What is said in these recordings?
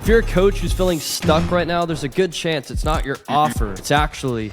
If you're a coach who's feeling stuck right now, there's a good chance it's not your offer. It's actually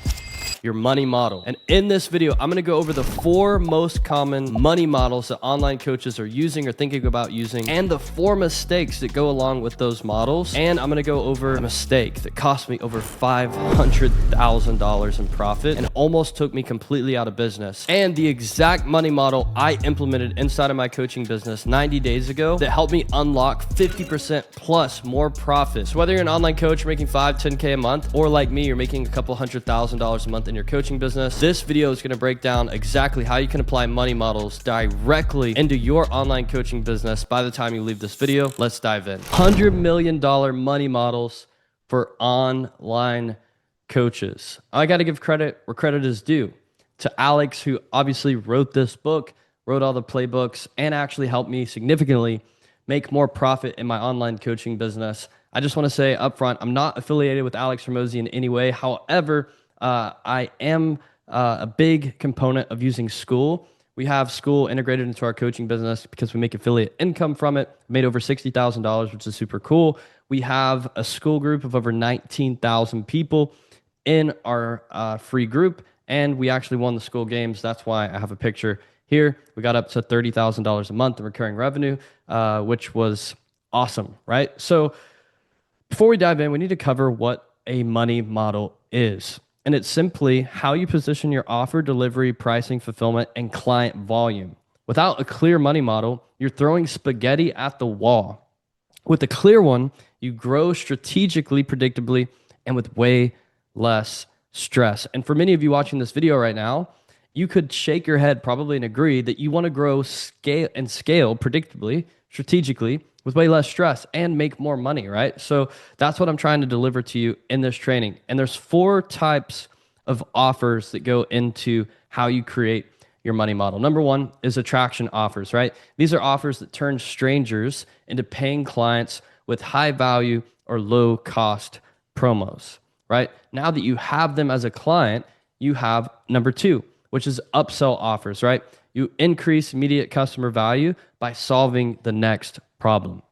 your money model. And in this video, I'm gonna go over the 4 most common money models that online coaches are using or thinking about using, and the 4 mistakes that go along with those models. And I'm gonna go over a mistake that cost me over $500,000 in profit and almost took me completely out of business. And the exact money model I implemented inside of my coaching business 90 days ago that helped me unlock 50% plus more profit. So whether you're an online coach making 5, 10K a month, or like me, you're making a couple $100,000 a month in your coaching business, this video is going to break down exactly how you can apply money models directly into your online coaching business by the time you leave this video. Let's dive in. $100 million money models for online coaches. I got to give credit where credit is due to Alex, who obviously wrote this book, wrote all the playbooks, and actually helped me significantly make more profit in my online coaching business. I just want to say up front, I'm not affiliated with Alex Hormozi in any way. However, I am a big component of using School. We have School integrated into our coaching business because we make affiliate income from it. Made over $60,000, which is super cool. We have a School group of over 19,000 people in our free group, and we actually won the School games. That's why I have a picture here. We got up to $30,000 a month in recurring revenue, which was awesome, right? So before we dive in, we need to cover what a money model is. And it's simply how you position your offer, delivery, pricing, fulfillment, and client volume. Without a clear money model, you're throwing spaghetti at the wall. With a clear one, you grow strategically, predictably, and with way less stress. And for many of you watching this video right now, you could shake your head probably and agree that you want to grow scale predictably, strategically, with way less stress and make more money, right? So that's what I'm trying to deliver to you in this training. And there's 4 types of offers that go into how you create your money model. Number 1 is attraction offers, right? These are offers that turn strangers into paying clients with high value or low cost promos, right? Now that you have them as a client, you have number 2, which is upsell offers, right? You increase immediate customer value by solving the next problem.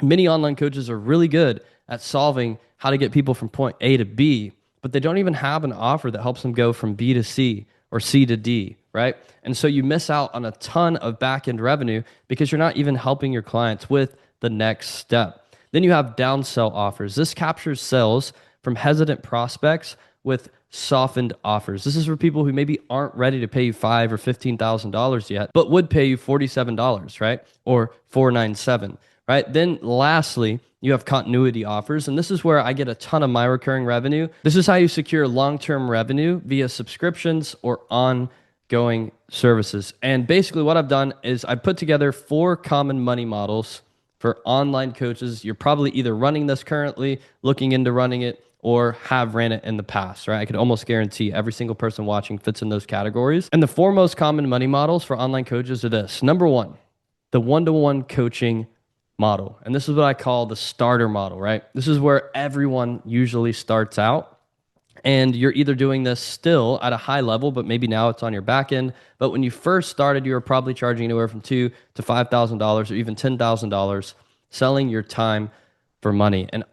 Many online coaches are really good at solving how to get people from point A to B, but they don't even have an offer that helps them go from B to C or C to D, right? And so you miss out on a ton of back-end revenue because you're not even helping your clients with the next step. Then you have downsell offers. This captures sales from hesitant prospects with softened offers. This is for people who maybe aren't ready to pay you $5,000 or $15,000 yet, but would pay you $47, right? Or $497, right? Then lastly, you have continuity offers, and this is where I get a ton of my recurring revenue. This is how you secure long-term revenue via subscriptions or ongoing services. And basically what I've done is I put together 4 common money models for online coaches. You're probably either running this currently, looking into running it, or have ran it in the past, right? I could almost guarantee every single person watching fits in those categories. And the 4 most common money models for online coaches are this. Number 1, the one-to-one coaching model. And this is what I call the starter model, right? This is where everyone usually starts out. And you're either doing this still at a high level, but maybe now it's on your back end. But when you first started, you were probably charging anywhere from $2,000 to $5,000 or even $10,000 selling your time for money. And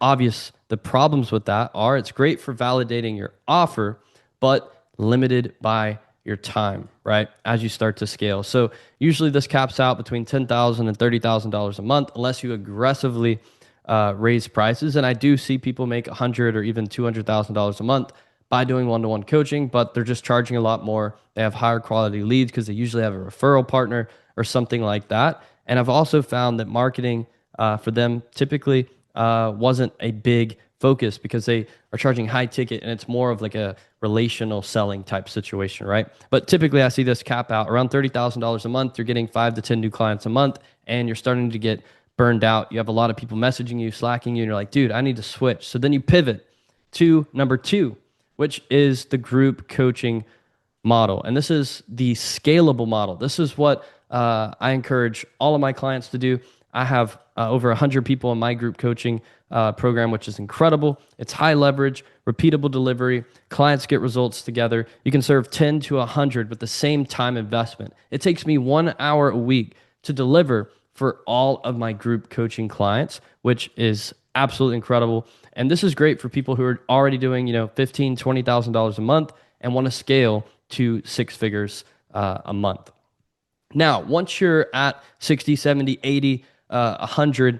the problems with that are it's great for validating your offer, but limited by your time, right? As you start to scale. So usually this caps out between $10,000 and $30,000 a month, unless you aggressively raise prices. And I do see people make $100,000 or even $200,000 a month by doing one-to-one coaching, but they're just charging a lot more. They have higher quality leads because they usually have a referral partner or something like that. And I've also found that marketing for them typically wasn't a big focus because they are charging high ticket and it's more of like a relational selling type situation, right? But typically I see this cap out around $30,000 a month. You're getting 5 to 10 new clients a month and you're starting to get burned out. You have a lot of people messaging you, slacking you, and you're like, dude, I need to switch. So then you pivot to number 2, which is the group coaching model. And this is the scalable model. This is what I encourage all of my clients to do. I have over 100 people in my group coaching program, which is incredible. It's high leverage, repeatable delivery. Clients get results together. You can serve 10 to 100 with the same time investment. It takes me 1 hour a week to deliver for all of my group coaching clients, which is absolutely incredible. And this is great for people who are already doing, $15,000, $20,000 a month and want to scale to six figures a month. Now, once you're at 60, 70, 80, 100,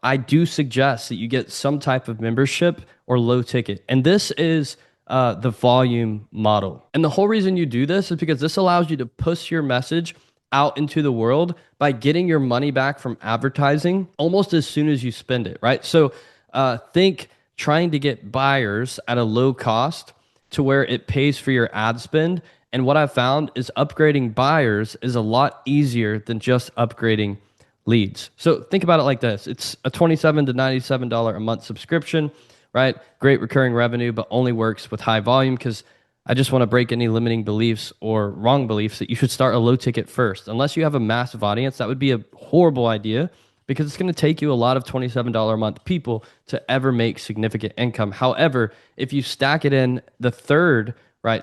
I do suggest that you get some type of membership or low ticket. And this is the volume model. And the whole reason you do this is because this allows you to push your message out into the world by getting your money back from advertising almost as soon as you spend it, right? So think trying to get buyers at a low cost to where it pays for your ad spend. And what I've found is upgrading buyers is a lot easier than just upgrading leads. So think about it like this. It's a $27 to $97 a month subscription, right? Great recurring revenue, but only works with high volume, because I just want to break any limiting beliefs or wrong beliefs that you should start a low ticket first. Unless you have a massive audience, that would be a horrible idea, because it's going to take you a lot of $27 a month people to ever make significant income. However, if you stack it in the third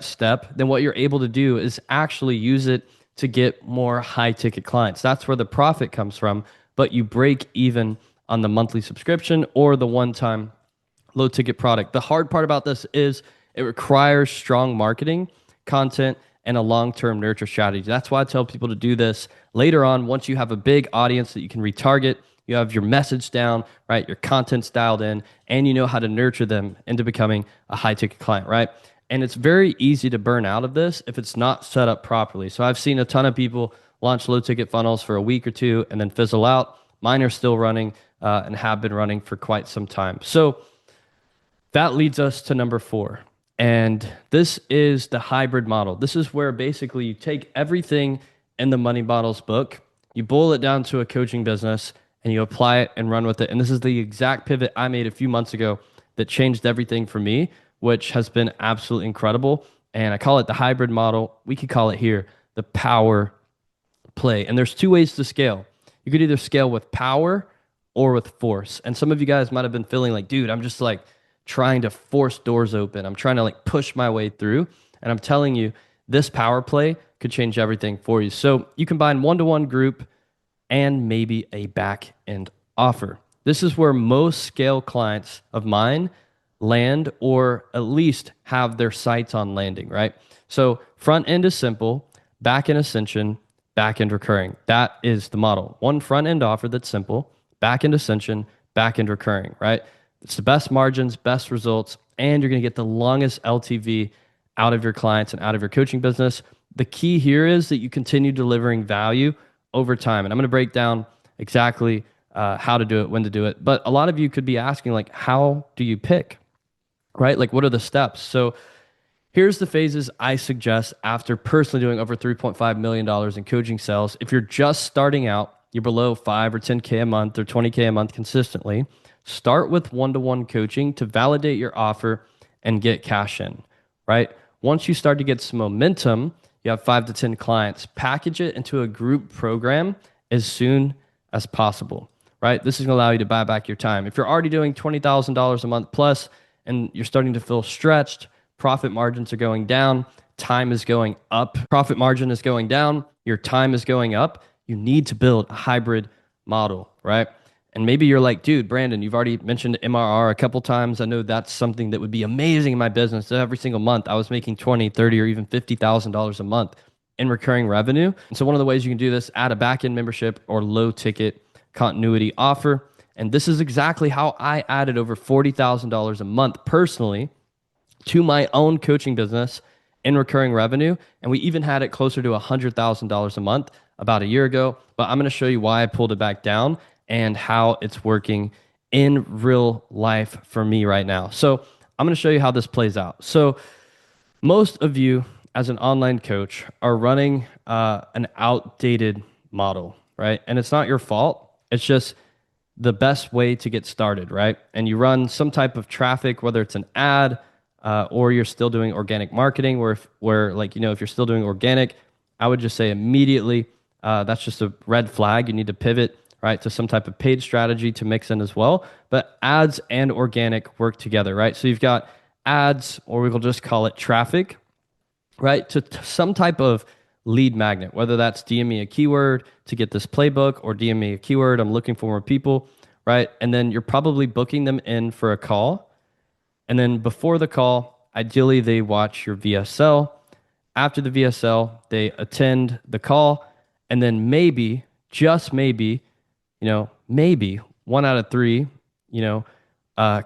step, then what you're able to do is actually use it to get more high ticket clients. That's where the profit comes from, but you break even on the monthly subscription or the one-time low ticket product. The hard part about this is it requires strong marketing, content, and a long-term nurture strategy. That's why I tell people to do this later on. Once you have a big audience that you can retarget, you have your message down, right? Your content's dialed in, and you know how to nurture them into becoming a high ticket client, right? And it's very easy to burn out of this if it's not set up properly. So I've seen a ton of people launch low ticket funnels for a week or two and then fizzle out. Mine are still running and have been running for quite some time. So that leads us to number 4. And this is the hybrid model. This is where basically you take everything in the Money Models book, you boil it down to a coaching business, and you apply it and run with it. And this is the exact pivot I made a few months ago that changed everything for me, which has been absolutely incredible. And I call it the hybrid model. We could call it here the power play. And there's 2 ways to scale. You could either scale with power or with force. And some of you guys might have been feeling like, dude, I'm just like trying to force doors open. I'm trying to like push my way through. And I'm telling you, this power play could change everything for you. So you combine one-to-one group and maybe a back end offer. This is where most scale clients of mine land, or at least have their sights on landing, right? So front end is simple, back end ascension, back end recurring. That is the model. One front end offer that's simple, back end ascension, back end recurring, right? It's the best margins, best results, and you're going to get the longest LTV out of your clients and out of your coaching business. The key here is that you continue delivering value over time. And I'm going to break down exactly how to do it, when to do it. But a lot of you could be asking, like, how do you pick, right? Like, what are the steps? So here's the phases I suggest after personally doing over $3.5 million in coaching sales. If you're just starting out, you're below 5 or 10K a month or 20K a month consistently, start with one-to-one coaching to validate your offer and get cash in, right? Once you start to get some momentum, you have 5 to 10 clients, package it into a group program as soon as possible, right? This is going to allow you to buy back your time. If you're already doing $20,000 a month plus and you're starting to feel stretched, profit margins are going down, time is going up, profit margin is going down, your time is going up, you need to build a hybrid model, right? And maybe you're like, dude, Brandon, you've already mentioned MRR a couple times. I know that's something that would be amazing in my business. Every single month, I was making $20,000, $30,000, or even $50,000 a month in recurring revenue. And so one of the ways you can do this, add a back-end membership or low ticket continuity offer. And this is exactly how I added over $40,000 a month personally to my own coaching business in recurring revenue. And we even had it closer to $100,000 a month about a year ago. But I'm going to show you why I pulled it back down and how it's working in real life for me right now. So I'm going to show you how this plays out. So most of you as an online coach are running an outdated model, right? And it's not your fault. It's just the best way to get started, right? And you run some type of traffic, whether it's an ad or you're still doing organic marketing, if you're still doing organic, I would just say immediately, that's just a red flag. You need to pivot, right, to some type of paid strategy to mix in as well. But ads and organic work together, right? So you've got ads, or we will just call it traffic, right, to some type of lead magnet, whether that's DM me a keyword to get this playbook, or DM me a keyword, I'm looking for more people, right? And then you're probably booking them in for a call. And then before the call, ideally they watch your VSL. After the VSL, they attend the call. And then maybe, just maybe, maybe 1 out of 3,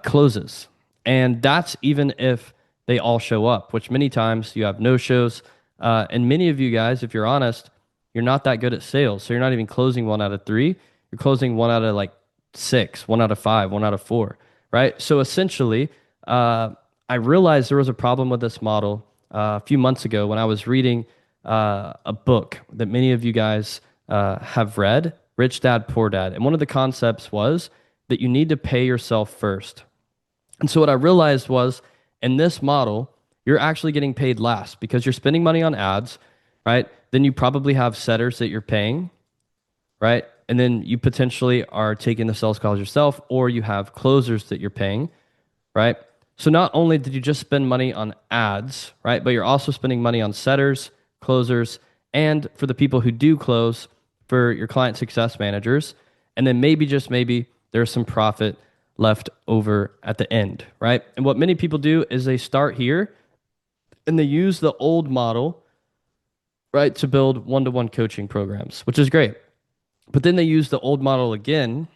closes. And that's even if they all show up, which many times you have no shows. And many of you guys, if you're honest, you're not that good at sales. So you're not even closing 1 out of 3. You're closing 1 out of 6, 1 out of 5, 1 out of 4, right? So essentially, I realized there was a problem with this model a few months ago when I was reading a book that many of you guys have read, Rich Dad, Poor Dad. And one of the concepts was that you need to pay yourself first. And so what I realized was in this model, you're actually getting paid last because you're spending money on ads, right? Then you probably have setters that you're paying, right? And then you potentially are taking the sales calls yourself, or you have closers that you're paying, right? So not only did you just spend money on ads, right, but you're also spending money on setters, closers, and for the people who do close, for your client success managers. And then maybe, just maybe, there's some profit left over at the end, right? And what many people do is they start here and they use the old model, right, to build one-to-one coaching programs, which is great. But then they use the old model again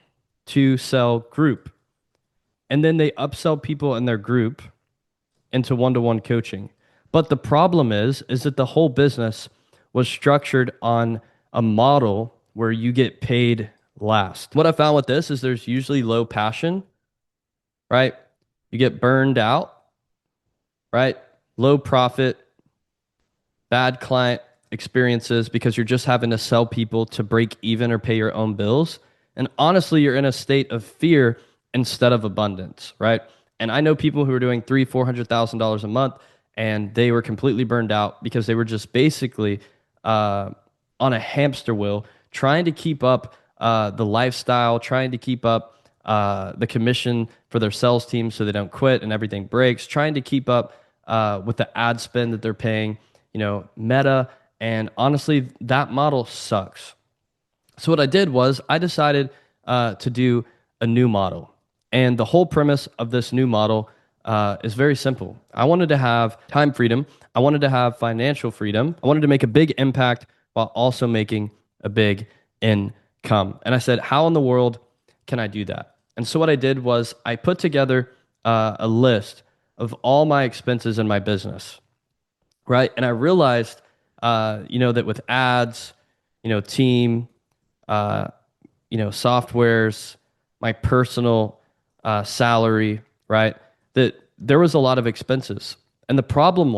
to sell group. And then they upsell people in their group into one-to-one coaching. But the problem is that the whole business was structured on a model where you get paid last. What I found with this is there's usually low passion, right? You get burned out, right? Low profit, bad client experiences because you're just having to sell people to break even or pay your own bills. And honestly, you're in a state of fear instead of abundance, right? And I know people who are doing $300,000-$400,000 a month, and they were completely burned out because they were just basically on a hamster wheel, trying to keep up the lifestyle, trying to keep up the commission for their sales team so they don't quit and everything breaks, trying to keep up with the ad spend that they're paying, Meta. And honestly, that model sucks. So what I did was I decided to do a new model. And the whole premise of this new model is very simple. I wanted to have time freedom. I wanted to have financial freedom. I wanted to make a big impact while also making a big income. And I said, how in the world can I do that? And so what I did was I put together a list of all my expenses in my business, right? And I realized, that with ads, team, softwares, my personal salary, right? That there was a lot of expenses. And the problem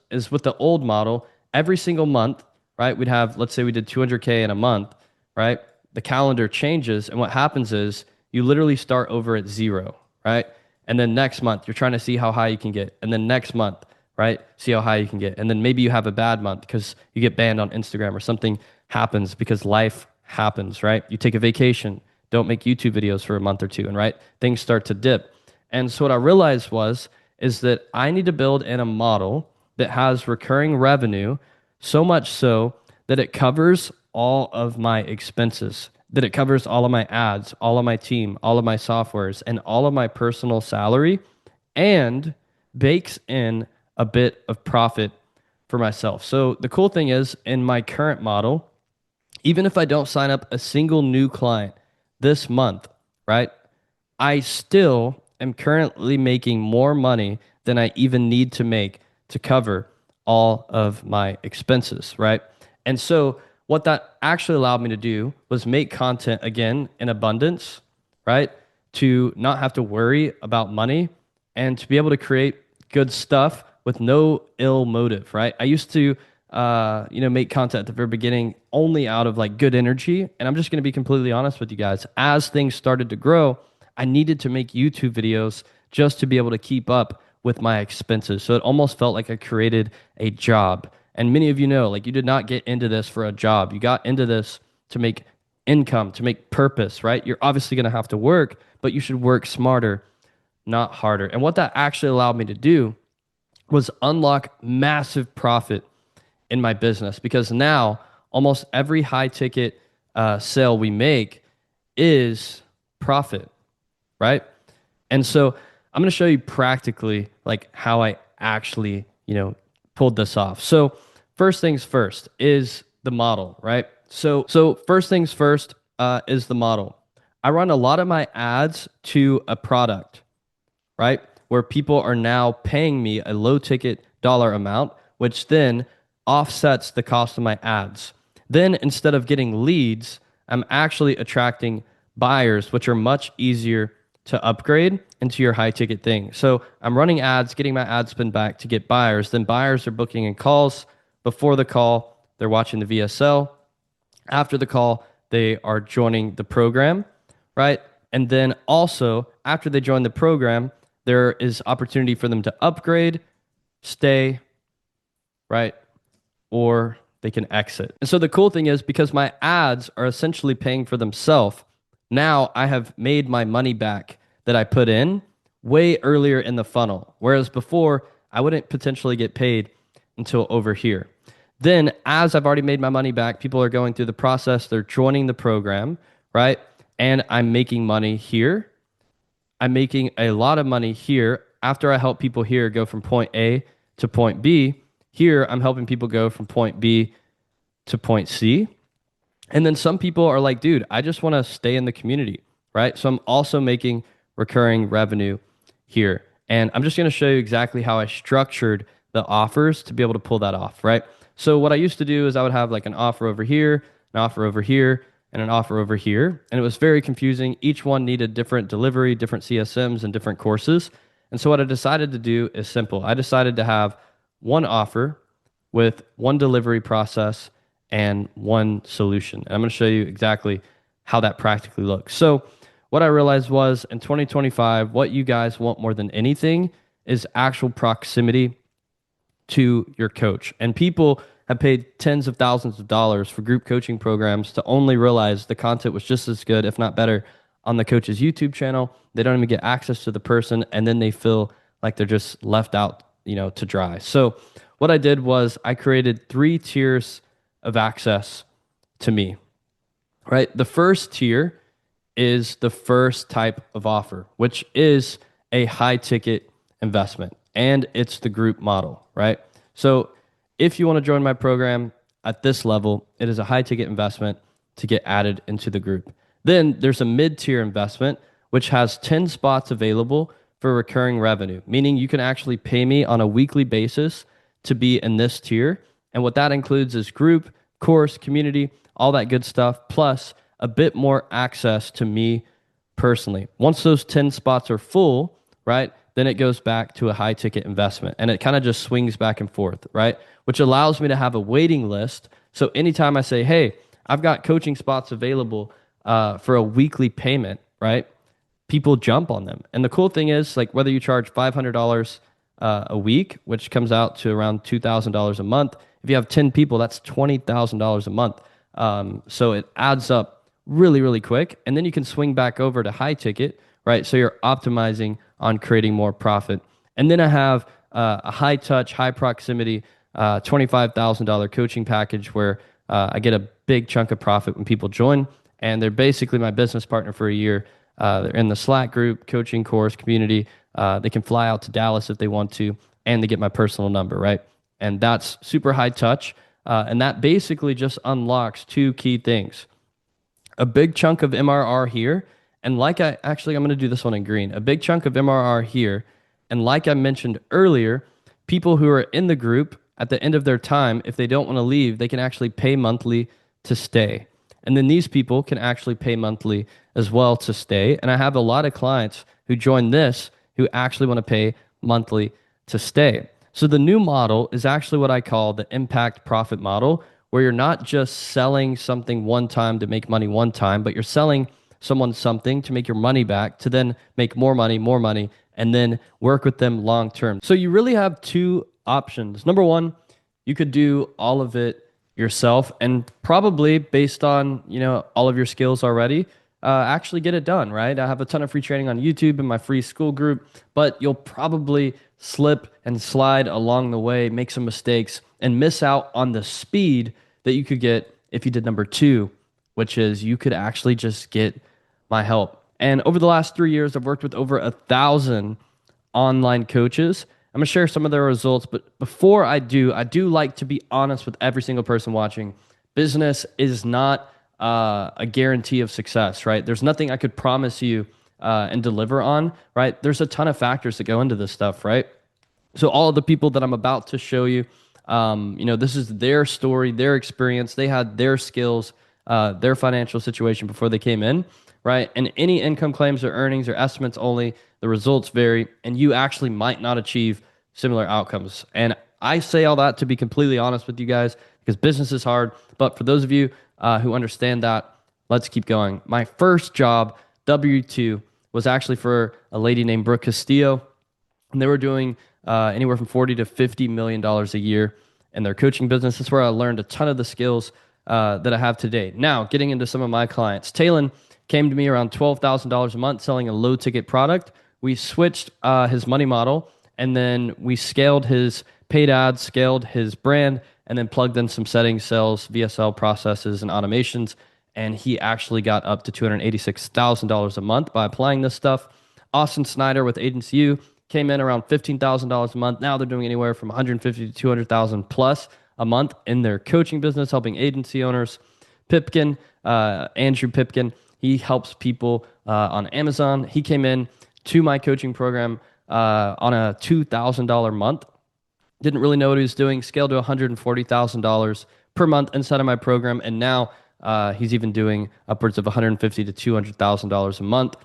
is with the old model, every single month, right? We'd have, let's say we did 200K in a month, right? The calendar changes. And what happens is you literally start over at 0, right? And then next month, you're trying to see how high you can get. And then next month, right? See how high you can get. And then maybe you have a bad month because you get banned on Instagram or something happens because life happens, right? You take a vacation, don't make YouTube videos for a month or two, and right, things start to dip. And so what I realized is that I need to build in a model that has recurring revenue, so much so that it covers all of my expenses, that it covers all of my ads, all of my team, all of my softwares, and all of my personal salary, and bakes in a bit of profit for myself. So the cool thing is, in my current model, even if I don't sign up a single new client this month, right, I still am currently making more money than I even need to make to cover all of my expenses, right? And so what that actually allowed me to do was make content again in abundance, right? To not have to worry about money and to be able to create good stuff with no ill motive, right? I used to, make content at the very beginning only out of like good energy. And I'm just going to be completely honest with you guys. As things started to grow, I needed to make YouTube videos just to be able to keep up with my expenses. So it almost felt like I created a job. And many of you know, like, you did not get into this for a job. You got into this to make income, to make purpose, right? You're obviously going to have to work, but you should work smarter, not harder. And what that actually allowed me to do was unlock massive profit in my business, because now almost every high ticket sale we make is profit, right? And so I'm going to show you practically like how I actually, pulled this off. So first things first is the model, right? So first things first is the model. I run a lot of my ads to a product, right? Where people are now paying me a low ticket dollar amount, which then offsets the cost of my ads. Then instead of getting leads, I'm actually attracting buyers, which are much easier to upgrade into your high ticket thing. So I'm running ads, getting my ad spend back to get buyers. Then buyers are booking in calls. Before the call, they're watching the VSL. After the call, they are joining the program, right? And then also after they join the program, there is opportunity for them to upgrade, stay, right? Or they can exit. And so the cool thing is because my ads are essentially paying for themselves, now I have made my money back that I put in way earlier in the funnel. Whereas before, I wouldn't potentially get paid until over here. Then, as I've already made my money back, people are going through the process, they're joining the program, right? And I'm making money here. I'm making a lot of money here. After I help people here go from point A to point B, here I'm helping people go from point B to point C. And then some people are like, dude, I just want to stay in the community, right? So I'm also making recurring revenue here. And I'm just going to show you exactly how I structured the offers to be able to pull that off, right? So what I used to do is I would have like an offer over here, an offer over here, and an offer over here. And it was very confusing. Each one needed different delivery, different CSMs, and different courses. And so what I decided to do is simple. I decided to have one offer with one delivery process and one solution. And I'm going to show you exactly how that practically looks. So what I realized was in 2025, what you guys want more than anything is actual proximity to your coach. And people have paid tens of thousands of dollars for group coaching programs to only realize the content was just as good, if not better, on the coach's YouTube channel. They don't even get access to the person, and then they feel like they're just left out, to dry. So what I did was I created 3 tiers of access to me, right? The first tier is the first type of offer, which is a high ticket investment, and it's the group model, right? So if you want to join my program at this level, it is a high ticket investment to get added into the group. Then there's a mid-tier investment, which has 10 spots available for recurring revenue, meaning you can actually pay me on a weekly basis to be in this tier. And what that includes is group, course, community, all that good stuff, plus a bit more access to me personally. Once those 10 spots are full, right, then it goes back to a high ticket investment. And it kind of just swings back and forth, right? Which allows me to have a waiting list. So anytime I say, hey, I've got coaching spots available for a weekly payment, right? People jump on them. And the cool thing is, like, whether you charge $500 a week, which comes out to around $2,000 a month, if you have 10 people, that's $20,000 a month. So it adds up really, really quick. And then you can swing back over to high ticket, right? So you're optimizing on creating more profit. And then I have a high touch, high proximity, $25,000 coaching package where I get a big chunk of profit when people join. And they're basically my business partner for a year. They're in the Slack group, coaching course, community. They can fly out to Dallas if they want to, and they get my personal number, right? And that's super high touch. And that basically just unlocks 2 key things. A big chunk of MRR here. And I'm going to do this one in green. A big chunk of MRR here. And like I mentioned earlier, people who are in the group at the end of their time, if they don't want to leave, they can actually pay monthly to stay. And then these people can actually pay monthly as well to stay. And I have a lot of clients who join this who actually want to pay monthly to stay. So the new model is actually what I call the impact profit model, where you're not just selling something one time to make money one time, but you're selling someone something to make your money back, to then make more money, and then work with them long term. So you really have 2 options. Number one, you could do all of it yourself and probably based on, all of your skills already, actually get it done, right? I have a ton of free training on YouTube in my free school group, but you'll probably slip and slide along the way, make some mistakes, and miss out on the speed that you could get if you did number 2, which is you could actually just get my help And over the last 3 years, I've worked with over 1,000 online coaches. I'm gonna share some of their results, but before I do like to be honest with every single person watching. Business is not a guarantee of success, right? There's nothing I could promise you and deliver on, right? There's a ton of factors that go into this stuff, right? So all of the people that I'm about to show you, this is their story, their experience. They had their skills, their financial situation before they came in, right? And any income claims or earnings or estimates only, the results vary, and you actually might not achieve similar outcomes. And I say all that to be completely honest with you guys because business is hard. But for those of you who understand that, let's keep going. My first job, W-2, was actually for a lady named Brooke Castillo, and they were doing anywhere from $40 to $50 million a year in their coaching business. That's where I learned a ton of the skills that I have today. Now, getting into some of my clients. Talon came to me around $12,000 a month selling a low ticket product. We switched his money model, and then we scaled his paid ads, scaled his brand, and then plugged in some settings, sales, VSL processes, and automations. And he actually got up to $286,000 a month by applying this stuff. Austin Snyder with Agency U came in around $15,000 a month. Now they're doing anywhere from $150,000 to $200,000 plus a month in their coaching business, helping agency owners. Pipkin, Andrew Pipkin, he helps people on Amazon. He came in to my coaching program on a $2,000 month. Didn't really know what he was doing. Scaled to $140,000 per month inside of my program, and now he's even doing upwards of $150,000 to $200,000 a month.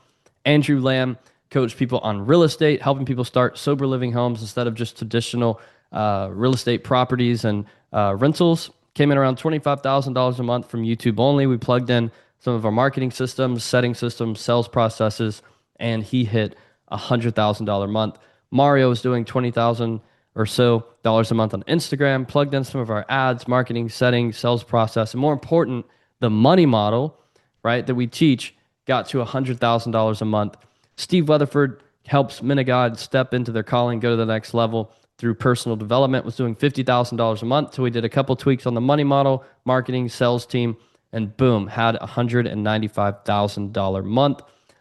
Andrew Lamb coached people on real estate, helping people start sober living homes instead of just traditional real estate properties and rentals. Came in around $25,000 a month from YouTube only. We plugged in some of our marketing systems, setting systems, sales processes, and he hit $100,000 a month. Mario was doing $20,000 or so dollars a month on Instagram, plugged in some of our ads, marketing, settings, sales process, and more important, the money model, right, that we teach got to $100,000 a month. Steve Weatherford helps men of God step into their calling, go to the next level through personal development, was doing $50,000 a month. So we did a couple tweaks on the money model, marketing, sales team, and boom, had $195,000 a month.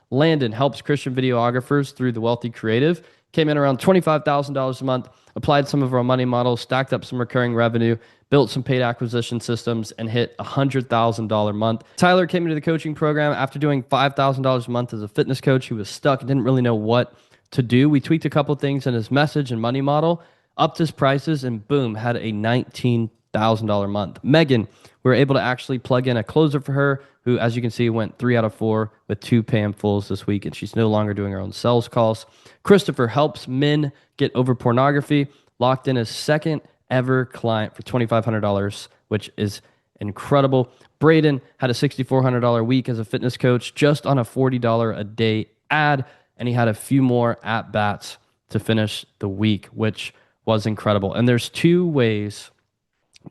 Landon helps Christian videographers through the Wealthy Creative, came in around $25,000 a month, applied some of our money models, stacked up some recurring revenue, built some paid acquisition systems, and hit $100,000 a month. Tyler came into the coaching program after doing $5,000 a month as a fitness coach. He was stuck and didn't really know what to do. We tweaked a couple things in his message and money model, upped his prices, and boom, had a $19,000 a month. Megan, we were able to actually plug in a closer for her, who, as you can see, went 3 out of 4 with 2 pay-in fulls this week, and she's no longer doing her own sales calls. Christopher helps men get over pornography, locked in his second ever client for $2,500, which is incredible. Braden had a $6,400 week as a fitness coach just on a $40 a day ad, and he had a few more at-bats to finish the week, which was incredible. And there's 2 ways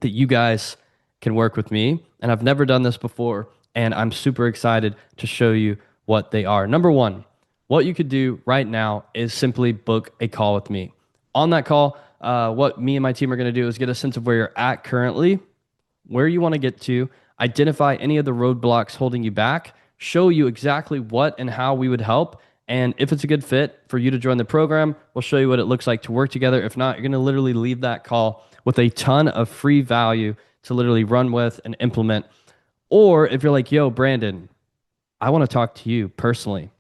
that you guys can work with me, and I've never done this before, and I'm super excited to show you what they are. Number 1, what you could do right now is simply book a call with me. On that call, what me and my team are going to do is get a sense of where you're at currently, where you want to get to, identify any of the roadblocks holding you back, show you exactly what and how we would help, and if it's a good fit for you to join the program, we'll show you what it looks like to work together. If not, you're going to literally leave that call with a ton of free value to literally run with and implement. Or if you're like, yo, Brandon, I want to talk to you personally.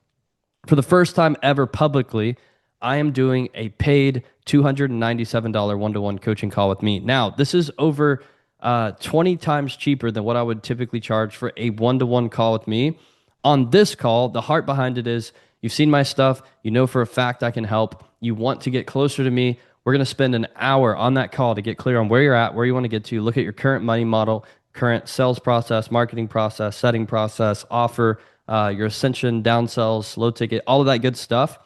For the first time ever publicly, I am doing a paid $297 one-to-one coaching call with me. Now, this is over 20 times cheaper than what I would typically charge for a one-to-one call with me. On this call, the heart behind it is you've seen my stuff. You know for a fact I can help. You want to get closer to me. We're going to spend an hour on that call to get clear on where you're at, where you want to get to, look at your current money model, current sales process, marketing process, setting process, offer, your ascension, downsells, low ticket, all of that good stuff.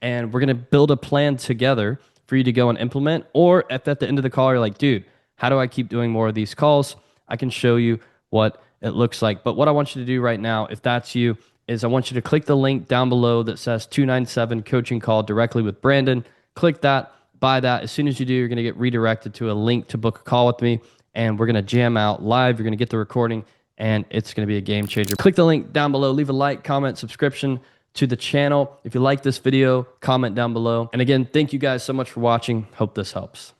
And we're going to build a plan together for you to go and implement. Or if at the end of the call, you're like, dude, how do I keep doing more of these calls? I can show you what it looks like. But what I want you to do right now, if that's you, is I want you to click the link down below that says 297 coaching call directly with Brandon. Click that, buy that. As soon as you do, you're going to get redirected to a link to book a call with me, and we're going to jam out live. You're going to get the recording and it's going to be a game changer. Click the link down below, leave a like, comment, subscription to the channel. If you like this video, comment down below. And again, thank you guys so much for watching. Hope this helps.